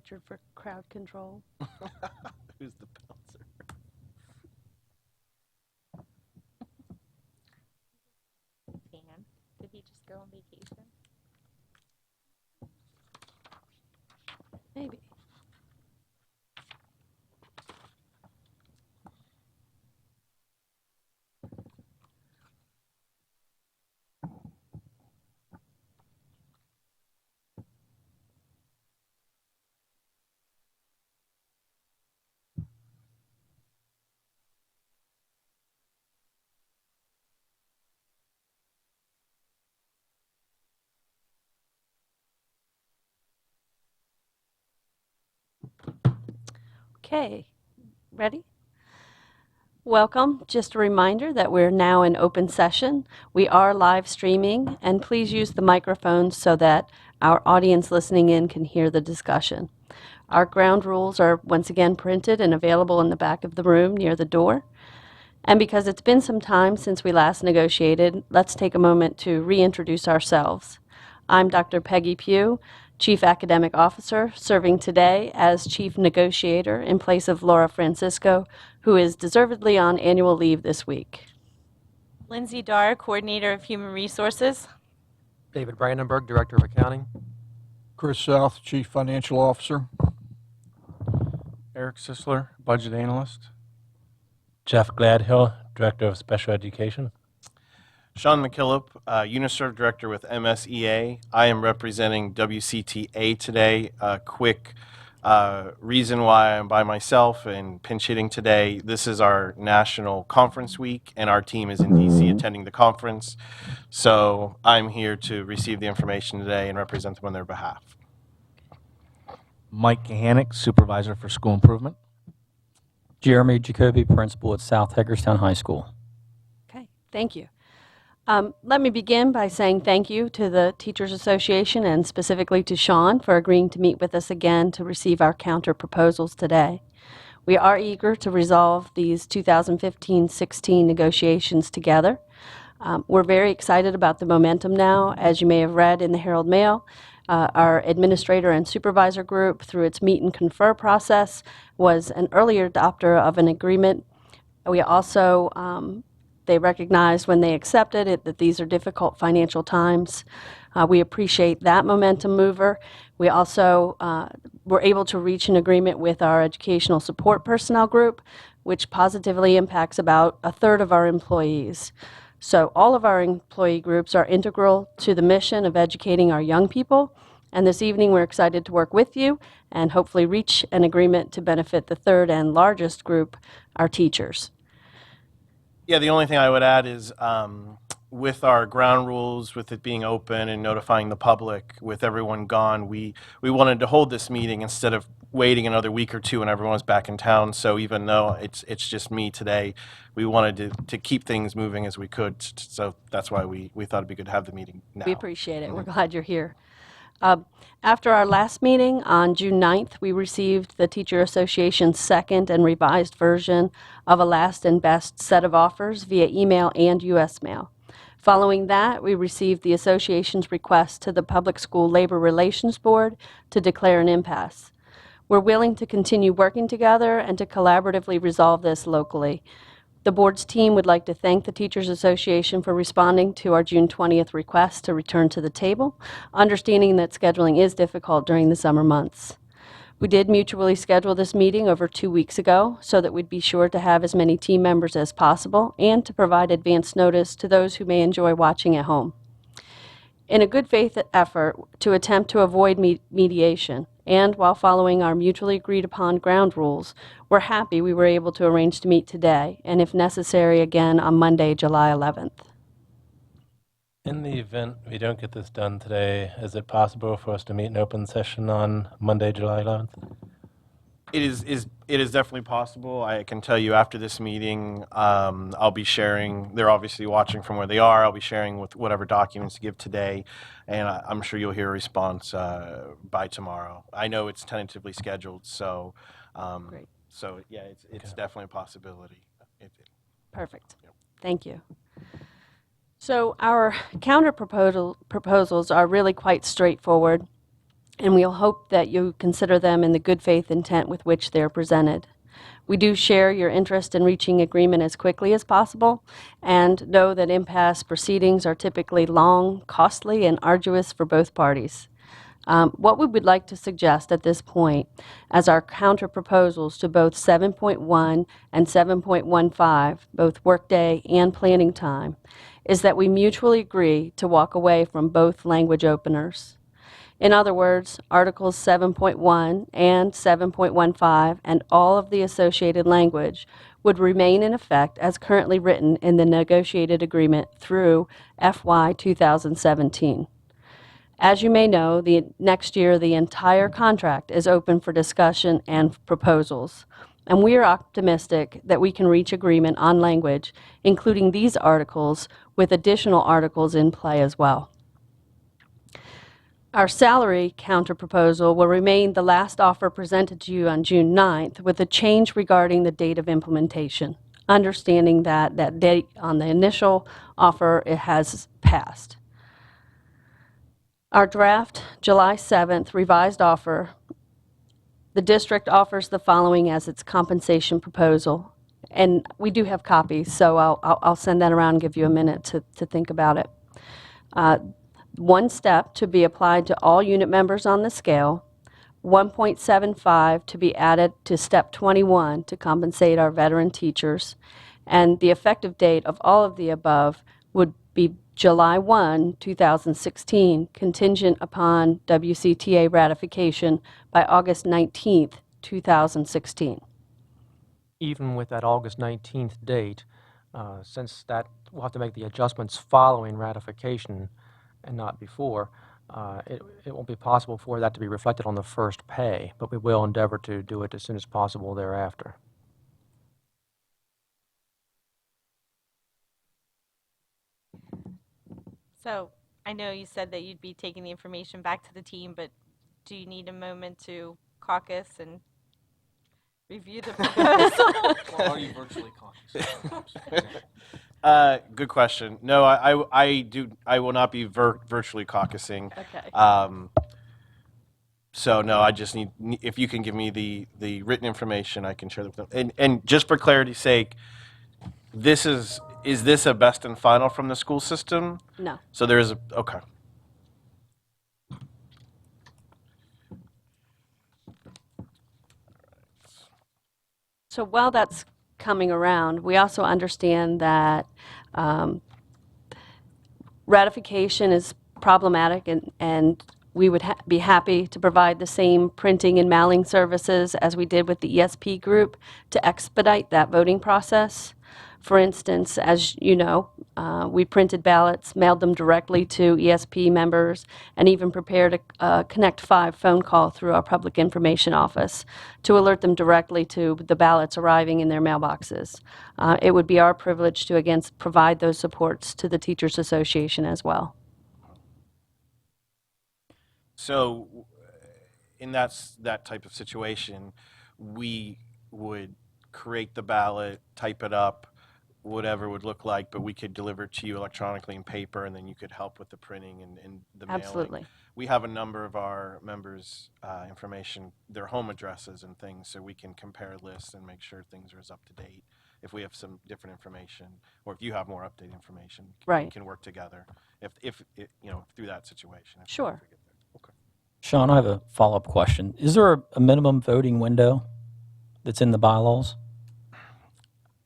Richard for crowd control. Who's the bouncer? Dan, did he just go on vacation? Maybe. Okay, ready? Welcome. Just a reminder that we're now in open session. We are live streaming, and please use the microphones so that our audience listening in can hear the discussion. Our ground rules are once again printed and available in the back of the room near the door. And because it's been some time since we last negotiated, let's take a moment to reintroduce ourselves. I'm Dr. Peggy Pugh, Chief Academic Officer, serving today as Chief Negotiator in place of Laura Francisco, who is deservedly on annual leave this week. Lindsay Dar, Coordinator of Human Resources. David Brandenburg, Director of Accounting. Chris South, Chief Financial Officer. Eric Sisler, Budget Analyst. Jeff Gladhill, Director of Special Education. Sean McKillop, UNISERV Director with MSEA. I am representing WCTA today. A quick reason why I'm by myself and pinch hitting today. This is our national conference week, and our team is in DC attending the conference. So I'm here to receive the information today and represent them on their behalf. Mike Kahanick, Supervisor for School Improvement. Jeremy Jacoby, Principal at South Hagerstown High School. Okay, thank you. Let me begin by saying thank you to the Teachers Association and specifically to Sean for agreeing to meet with us again to receive our counter proposals today. We are eager to resolve these 2015-16 negotiations together. We're very excited about the momentum now. As you may have read in the Herald Mail, our administrator and supervisor group, through its meet and confer process, was an earlier adopter of an agreement. We also they recognized when they accepted it that these are difficult financial times. We appreciate that momentum mover. We also were able to reach an agreement with our educational support personnel group, which positively impacts about a third of our employees. So all of our employee groups are integral to the mission of educating our young people. And this evening, we're excited to work with you and hopefully reach an agreement to benefit the third and largest group, our teachers. Yeah, the only thing I would add is with our ground rules, with it being open and notifying the public, with everyone gone, we wanted to hold this meeting instead of waiting another week or two when everyone's back in town. So even though it's just me today, we wanted to keep things moving as we could. So that's why we thought it'd be good to have the meeting now. We appreciate it. We're glad you're here. After our last meeting on June 9th, we received the Teacher Association's second and revised version of a last and best set of offers via email and U.S. mail. Following that, we received the association's request to the Public School Labor Relations Board to declare an impasse. We're willing to continue working together and to collaboratively resolve this locally. The board's team would like to thank the Teachers Association for responding to our June 20th request to return to the table, understanding that scheduling is difficult during the summer months. We did mutually schedule this meeting over 2 weeks ago so that we'd be sure to have as many team members as possible and to provide advance notice to those who may enjoy watching at home. In a good faith effort to attempt to avoid mediation, and while following our mutually agreed upon ground rules, we're happy we were able to arrange to meet today, and if necessary, again on Monday, July 11th. In the event we don't get this done today, is it possible for us to meet in open session on Monday, July 11th? It is definitely possible. I can tell you after this meeting, I'll be sharing. They're obviously watching from where they are. I'll be sharing with whatever documents to give today, and I'm sure you'll hear a response by tomorrow. I know it's tentatively scheduled, so Great. So yeah, it's definitely a possibility. Perfect. Yep. Thank you. So our counter proposals are really quite straightforward. and we'll hope that you consider them in the good faith intent with which they're presented. We do share your interest in reaching agreement as quickly as possible and know that impasse proceedings are typically long, costly, and arduous for both parties. What we would like to suggest at this point as our counter proposals to both 7.1 and 7.15, both workday and planning time, is that we mutually agree to walk away from both language openers. In other words, Articles 7.1 and 7.15 and all of the associated language would remain in effect as currently written in the negotiated agreement through FY 2017. As you may know, next year the entire contract is open for discussion and proposals, and we are optimistic that we can reach agreement on language, including these articles, with additional articles in play as well. Our salary counterproposal will remain the last offer presented to you on June 9th, with a change regarding the date of implementation, understanding that that date on the initial offer it has passed. Our draft July 7th revised offer, the district offers the following as its compensation proposal. And we do have copies, so I'll send that around and give you a minute to think about it. One step to be applied to all unit members on the scale, 1.75 to be added to step 21 to compensate our veteran teachers, and the effective date of all of the above would be July 1, 2016, contingent upon WCTA ratification by August 19th, 2016. Even with that August 19th date, since that we'll have to make the adjustments following ratification and not before, it won't be possible for that to be reflected on the first pay, but we will endeavor to do it as soon as possible thereafter. So I know you said that you'd be taking the information back to the team, but do you need a moment to caucus and review the proposal? Or are you virtually conscious? Good question. No, I will not be virtually caucusing. Okay. So no, I just need, if you can give me the written information, I can share that with them. And just for clarity's sake, is this a best and final from the school system? No. So there is okay. So while that's coming around, we also understand that ratification is problematic, and we would be happy to provide the same printing and mailing services as we did with the ESP group to expedite that voting process. For instance, as you know, we printed ballots, mailed them directly to ESP members, and even prepared a Connect 5 phone call through our public information office to alert them directly to the ballots arriving in their mailboxes. It would be our privilege to, again, provide those supports to the Teachers Association as well. So in that type of situation, we would create the ballot, type it up, whatever it would look like, but we could deliver it to you electronically in paper, and then you could help with the printing and the mailing. Absolutely. We have a number of our members' information, their home addresses and things, so we can compare lists and make sure things are as up to date. If we have some different information, or if you have more updated information, Right. we can work together. If through that situation. Sure. Okay. Sean, I have a follow-up question. Is there a minimum voting window that's in the bylaws?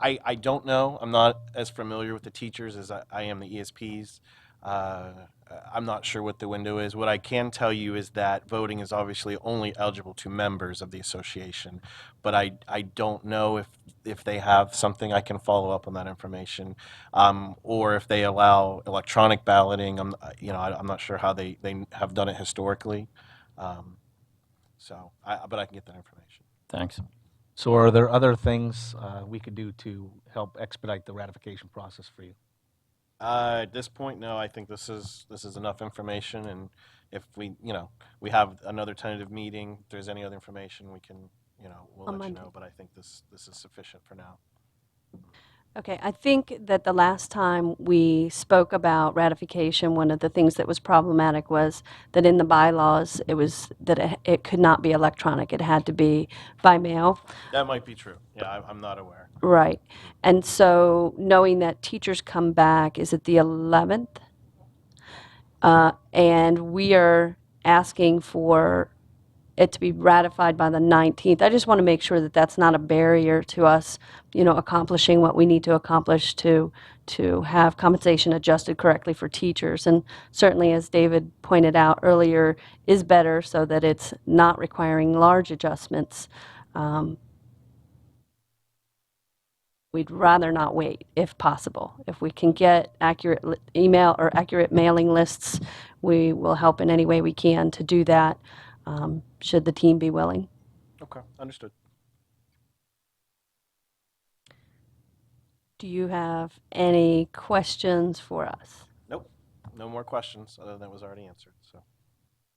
I don't know. I'm not as familiar with the teachers as I am the ESPs. I'm not sure what the window is. What I can tell you is that voting is obviously only eligible to members of the association, but I don't know if they have something. I can follow up on that information, or if they allow electronic balloting. I'm not sure how they have done it historically. But I can get that information. Thanks. So are there other things we could do to help expedite the ratification process for you? At this point, no. I think this is enough information, and if we have another tentative meeting, if there's any other information, we can we'll On let you Monday. know. But I think this is sufficient for now. Okay, I think that the last time we spoke about ratification, one of the things that was problematic was that in the bylaws, it was that it could not be electronic. It had to be by mail. That might be true. Yeah, I'm not aware. Right. And so knowing that teachers come back, is it the 11th? And we are asking for it to be ratified by the 19th. I just want to make sure that that's not a barrier to us, accomplishing what we need to accomplish to have compensation adjusted correctly for teachers. And certainly, as David pointed out earlier, is better so that it's not requiring large adjustments. We'd rather not wait if possible. If we can get accurate email or accurate mailing lists, we will help in any way we can to do that, should the team be willing. Okay, understood. Do you have any questions for us? Nope, no more questions other than that was already answered, so.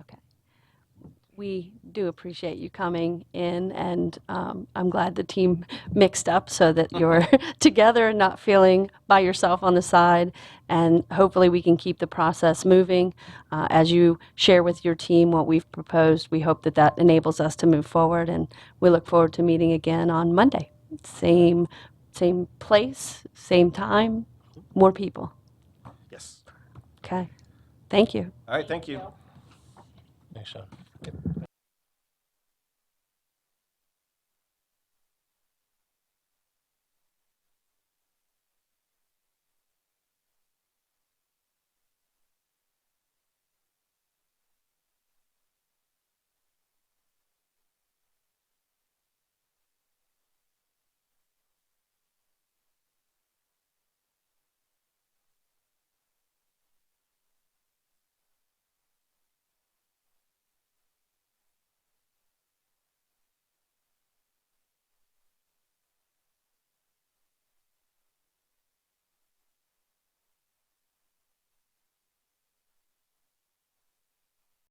Okay. We do appreciate you coming in, and I'm glad the team mixed up so that you're together and not feeling by yourself on the side. And hopefully we can keep the process moving. As you share with your team what we've proposed, we hope that that enables us to move forward, and we look forward to meeting again on Monday. Same place, same time, more people. Yes. Okay. Thank you. All right, thank you. Thanks, Sean. Thank